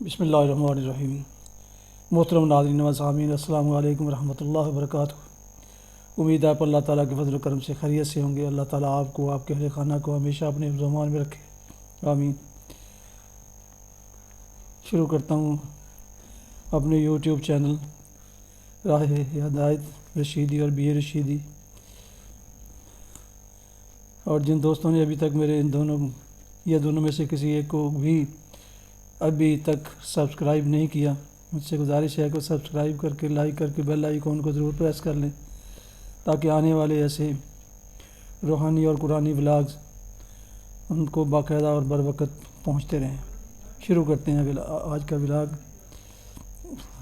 بسم اللہ الرحمن الرحیم۔ محترم ناظرین و سامعین، السلام علیکم ورحمۃ اللہ وبرکاتہ۔ امید ہے آپ اللہ تعالیٰ کے فضل و کرم سے خیریت سے ہوں گے۔ اللہ تعالیٰ آپ کو، آپ کے اہل خانہ کو ہمیشہ اپنے حفظ و امان میں رکھے، آمین۔ شروع کرتا ہوں اپنے یوٹیوب چینل راہ ہدایت رشیدی اور بی اے رشیدی، اور جن دوستوں نے ابھی تک میرے ان دونوں میں سے کسی ایک کو بھی ابھی تک سبسکرائب نہیں کیا، مجھ سے گزارش ہے کہ سبسکرائب کر کے، لائک کر کے، بیل آئیکن کو ضرور پریس کر لیں، تاکہ آنے والے ایسے روحانی اور قرآنی ولاگز ان کو باقاعدہ اور بر وقت پہنچتے رہیں۔ شروع کرتے ہیں آج کا ولاگ،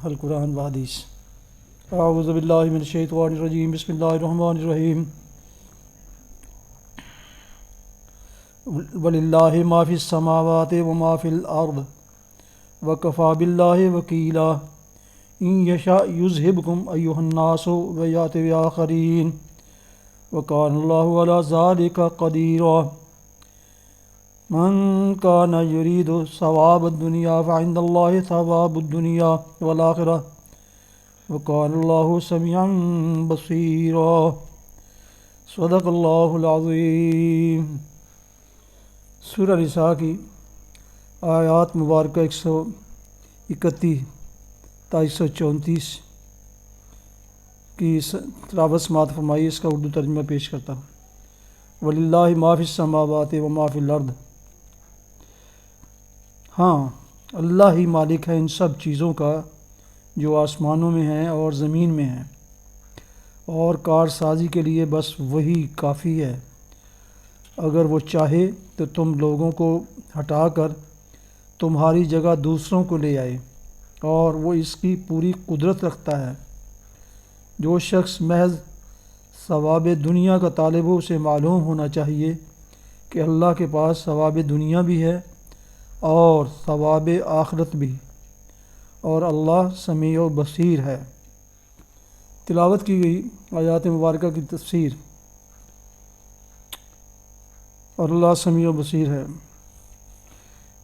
القرآن و حدیث۔ اعوذ باللہ من الشیطان الرجیم، بسم اللہ الرحمن الرحیم۔ وَلِلَّهِ مَا فِي السَّمَاوَاتِ وَمَا فِي الْأَرْضِ وَكَفَى بِاللَّهِ وَكِيلًا إِن يَشَأْ يُذْهِبْكُمْ أَيُّهَا النَّاسُ وَيَأْتِ بِآخَرِينَ وَكَانَ اللَّهُ عَلَى ذَلِكَ قَدِيرًا مَنْ كَانَ يُرِيدُ ثَوَابَ الدُّنْيَا فَعِندَ اللَّهِ ثَوَابُ الدُّنْيَا وَالْآخِرَةِ وَكَانَ اللَّهُ سَمِيعًا بَصِيرًا۔ صدق اللہ العظیم۔ سورہ نساء کی آیات مبارکہ 131 تا 134 کی تلاوت سماعت فرمائی۔ اس کا اردو ترجمہ پیش کرتا ہوں۔ وَلِلَّهِ مَا فِي السَّمَاوَاتِ وَمَا فِي الْأَرْضِ، ہاں اللہ ہی مالک ہے ان سب چیزوں کا جو آسمانوں میں ہیں اور زمین میں ہیں، اور کارسازی کے لیے بس وہی کافی ہے۔ اگر وہ چاہے تو تم لوگوں کو ہٹا کر تمہاری جگہ دوسروں کو لے آئے، اور وہ اس کی پوری قدرت رکھتا ہے۔ جو شخص محض ثواب دنیا کا طالب ہو، اسے معلوم ہونا چاہیے کہ اللہ کے پاس ثواب دنیا بھی ہے اور ثواب آخرت بھی، اور اللہ سمیع و بصیر ہے۔ تلاوت کی گئی آیات مبارکہ کی تفسیر۔ اور اللہ سمیع و بصیر ہے۔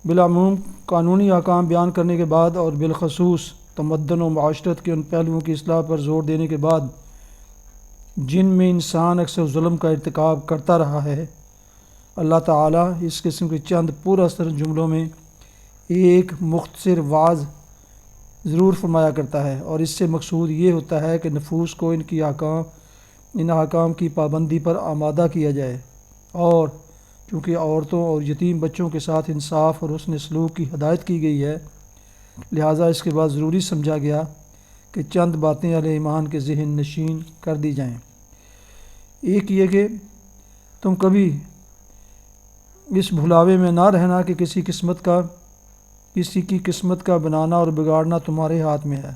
بالعموم قانونی احکام بیان کرنے کے بعد، اور بالخصوص تمدن و معاشرت کے ان پہلوؤں کی اصلاح پر زور دینے کے بعد جن میں انسان اکثر ظلم کا ارتکاب کرتا رہا ہے، اللہ تعالیٰ اس قسم کے چند پر اثر جملوں میں ایک مختصر وعظ ضرور فرمایا کرتا ہے، اور اس سے مقصود یہ ہوتا ہے کہ نفوس کو ان احکام کی پابندی پر آمادہ کیا جائے، اور چونکہ عورتوں اور یتیم بچوں کے ساتھ انصاف اور حسن سلوک کی ہدایت کی گئی ہے، لہٰذا اس کے بعد ضروری سمجھا گیا کہ چند باتیں اہل ایمان کے ذہن نشین کر دی جائیں۔ ایک یہ کہ تم کبھی اس بھلاوے میں نہ رہنا کہ کسی کی قسمت کا بنانا اور بگاڑنا تمہارے ہاتھ میں ہے۔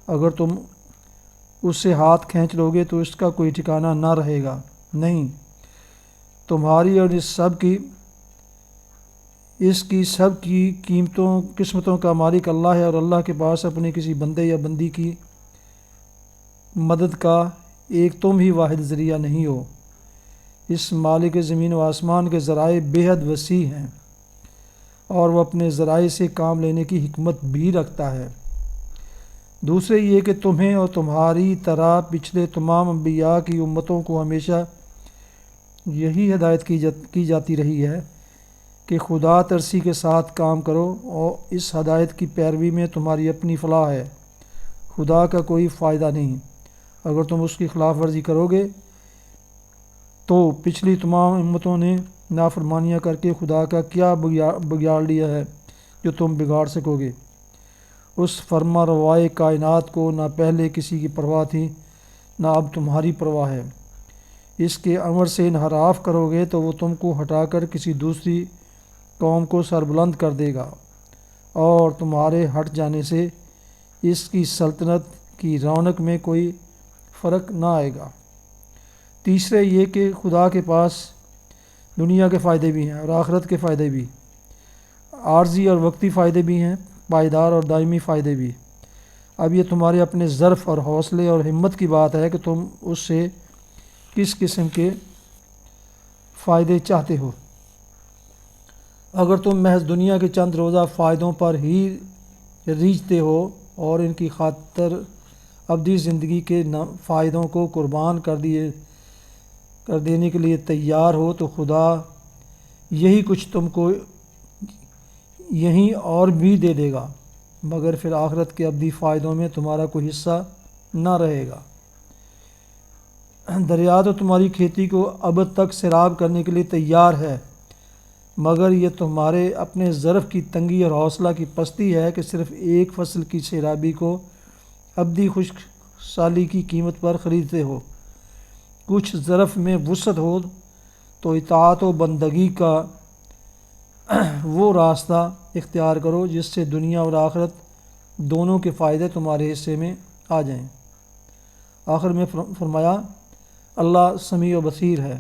اگر تم اس سے ہاتھ کھینچ لو گے تو اس کا کوئی ٹھکانہ نہ رہے گا۔ نہیں، تمہاری اور اس کی سب کی قسمتوں کا مالک اللہ ہے، اور اللہ کے پاس اپنے کسی بندے یا بندی کی مدد کا ایک تم ہی واحد ذریعہ نہیں ہو۔ اس مالک زمین و آسمان کے ذرائع بے حد وسیع ہیں، اور وہ اپنے ذرائع سے کام لینے کی حکمت بھی رکھتا ہے۔ دوسرے یہ کہ تمہیں اور تمہاری طرح پچھلے تمام انبیاء کی امتوں کو ہمیشہ یہی ہدایت کی جاتی رہی ہے کہ خدا ترسی کے ساتھ کام کرو، اور اس ہدایت کی پیروی میں تمہاری اپنی فلاح ہے، خدا کا کوئی فائدہ نہیں۔ اگر تم اس کی خلاف ورزی کرو گے تو پچھلی تمام امتوں نے نافرمانیاں کر کے خدا کا کیا بگاڑ لیا ہے جو تم بگاڑ سکو گے۔ اس فرما روائے کائنات کو نہ پہلے کسی کی پرواہ تھی، نہ اب تمہاری پرواہ ہے۔ اس کے امر سے انحراف کرو گے تو وہ تم کو ہٹا کر کسی دوسری قوم کو سربلند کر دے گا، اور تمہارے ہٹ جانے سے اس کی سلطنت کی رونق میں کوئی فرق نہ آئے گا۔ تیسرے یہ کہ خدا کے پاس دنیا کے فائدے بھی ہیں اور آخرت کے فائدے بھی، عارضی اور وقتی فائدے بھی ہیں، پائیدار اور دائمی فائدے بھی۔ اب یہ تمہارے اپنے ظرف اور حوصلے اور ہمت کی بات ہے کہ تم اس سے کس قسم کے فائدے چاہتے ہو۔ اگر تم محض دنیا کے چند روزہ فائدوں پر ہی ریجھتے ہو اور ان کی خاطر ابدی زندگی کے فائدوں کو قربان کر دینے کے لیے تیار ہو تو خدا یہی کچھ تم کو یہیں اور بھی دے دے گا، مگر پھر آخرت کے ابدی فائدوں میں تمہارا کوئی حصہ نہ رہے گا۔ دریا تو تمہاری کھیتی کو ابد تک سیراب کرنے کے لیے تیار ہے، مگر یہ تمہارے اپنے ظرف کی تنگی اور حوصلہ کی پستی ہے کہ صرف ایک فصل کی سیرابی کو ابدی خشک سالی کی قیمت پر خریدتے ہو۔ کچھ ظرف میں وسعت ہو تو اطاعت و بندگی کا وہ راستہ اختیار کرو جس سے دنیا اور آخرت دونوں کے فائدے تمہارے حصے میں آ جائیں۔ آخر میں فرمایا اللہ سمیع و بصیر ہے۔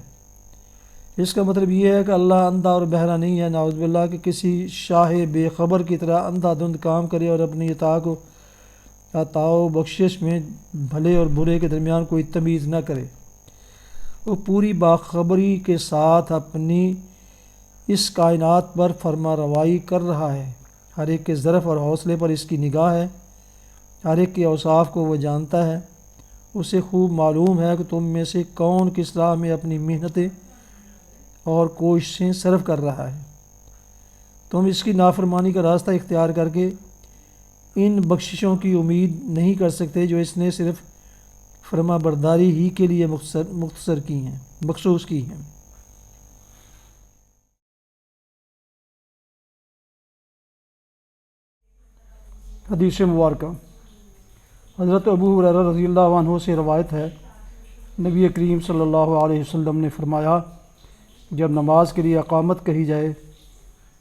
اس کا مطلب یہ ہے کہ اللہ اندھا اور بہرا نہیں ہے، نعوذ باللہ، کہ کسی شاہ بے خبر کی طرح اندھا دھند کام کرے اور اپنی عطا و بخشش میں بھلے اور برے کے درمیان کوئی تمیز نہ کرے۔ وہ پوری باخبری کے ساتھ اپنی اس کائنات پر فرما روائی کر رہا ہے، ہر ایک کے ظرف اور حوصلے پر اس کی نگاہ ہے، ہر ایک کے اوصاف کو وہ جانتا ہے۔ اسے خوب معلوم ہے کہ تم میں سے کون کس راہ میں اپنی محنتیں اور کوششیں صرف کر رہا ہے۔ تم اس کی نافرمانی کا راستہ اختیار کر کے ان بخششوں کی امید نہیں کر سکتے جو اس نے صرف فرما برداری ہی کے لیے مخصوص کی ہیں۔ حدیث مبارکہ حضرت ابو ہریرہ رضی اللہ عنہ سے روایت ہے، نبی کریم صلی اللہ علیہ وسلم نے فرمایا، جب نماز کے لیے اقامت کہی جائے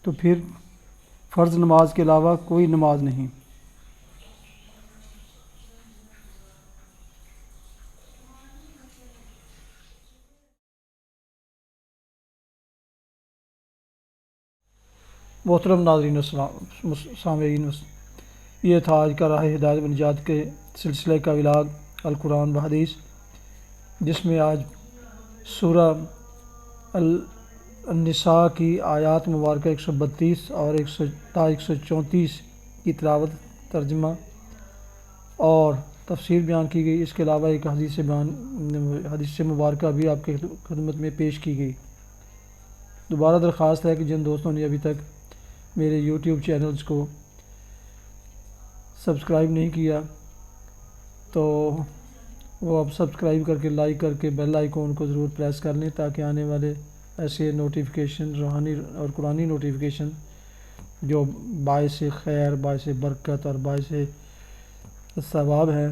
تو پھر فرض نماز کے علاوہ کوئی نماز نہیں۔ محترم ناظرین سامعین، یہ تھا آج کا راہ ہدایت و نجات کے سلسلے کا ولاگ القرآن و حدیث، جس میں آج سورہ النساء کی آیات مبارکہ 132 اور 134 کی تلاوت، ترجمہ اور تفسیر بیان کی گئی۔ اس کے علاوہ ایک حدیث مبارکہ بھی آپ کی خدمت میں پیش کی گئی۔ دوبارہ درخواست ہے کہ جن دوستوں نے ابھی تک میرے یوٹیوب چینلز کو سبسکرائب نہیں کیا تو وہ اب سبسکرائب کر کے لائک کر کے بیل آئیکن کو ضرور پریس کر لیں، تاکہ آنے والے ایسے نوٹیفیکیشن، روحانی اور قرآنی نوٹیفیکیشن جو باعث خیر، باعث برکت اور باعث ثواب ہیں،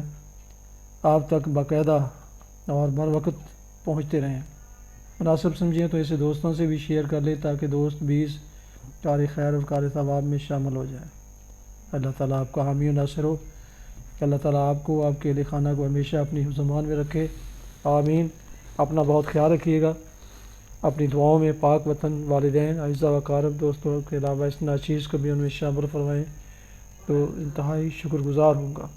آپ تک باقاعدہ اور بر وقت پہنچتے رہیں۔ مناسب سمجھیں تو اسے دوستوں سے بھی شیئر کر لیں، تاکہ دوست بھی اس کار خیر اور کار ثواب میں شامل ہو جائیں۔ اللہ تعالیٰ آپ کا حامی و ناصر ہو۔ اللہ تعالیٰ آپ کو، آپ کے اہل خانہ کو ہمیشہ اپنی حفظ و امان میں رکھے، آمین۔ اپنا بہت خیال رکھیے گا، اپنی دعاؤں میں پاک وطن، والدین، اعزاء و اقارب، دوستوں کے علاوہ اس ناچیز کو بھی ان میں شامل فرمائیں تو انتہائی شکر گزار ہوں گا۔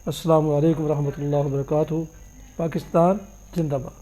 السلام علیکم ورحمۃ اللہ وبرکاتہ۔ پاکستان زندہ باد۔